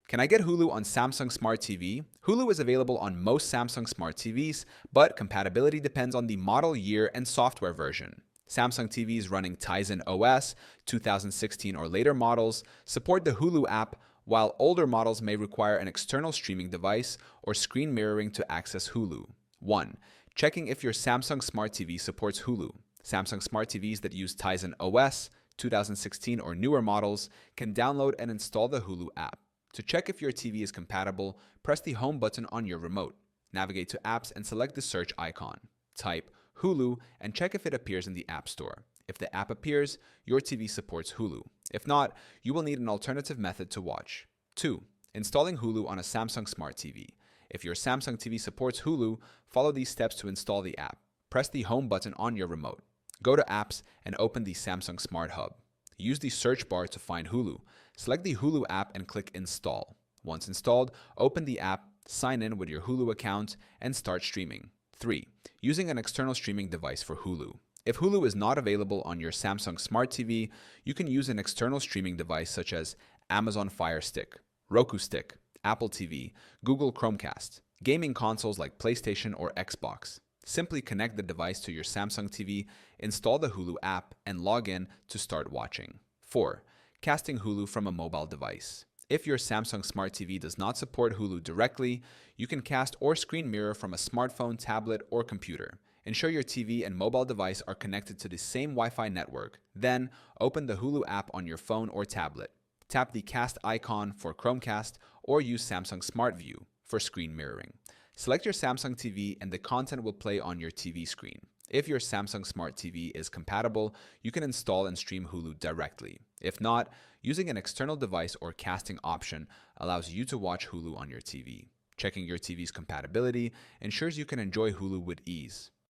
Can I get Hulu on Samsung Smart TV? Hulu is available on most Samsung Smart TVs, but compatibility depends on the model year and software version. Samsung TVs running Tizen OS, 2016 or later models, support the Hulu app, while older models may require an external streaming device or screen mirroring to access Hulu. 1. Checking if your Samsung Smart TV supports Hulu. Samsung Smart TVs that use Tizen OS, 2016 or newer models, can download and install the Hulu app. To check if your TV is compatible, press the Home button on your remote. Navigate to Apps and select the search icon. Type Hulu and check if it appears in the App Store. If the app appears, your TV supports Hulu. If not, you will need an alternative method to watch. 2. Installing Hulu on a Samsung Smart TV. If your Samsung TV supports Hulu, follow these steps to install the app. Press the Home button on your remote. Go to Apps and open the Samsung Smart Hub. Use the search bar to find Hulu. Select the Hulu app and click Install. Once installed, open the app, sign in with your Hulu account, and start streaming. 3. Using an external streaming device for Hulu. If Hulu is not available on your Samsung Smart TV, you can use an external streaming device such as Amazon Fire Stick, Roku Stick, Apple TV, Google Chromecast, gaming consoles like PlayStation or Xbox. Simply connect the device to your Samsung TV, install the Hulu app, and log in to start watching. 4. Casting Hulu from a mobile device. If your Samsung Smart TV does not support Hulu directly, you can cast or screen mirror from a smartphone, tablet, or computer. Ensure your TV and mobile device are connected to the same Wi-Fi network. Then, open the Hulu app on your phone or tablet. Tap the cast icon for Chromecast or use Samsung Smart View for screen mirroring. Select your Samsung TV and the content will play on your TV screen. If your Samsung Smart TV is compatible, you can install and stream Hulu directly. If not, using an external device or casting option allows you to watch Hulu on your TV. Checking your TV's compatibility ensures you can enjoy Hulu with ease.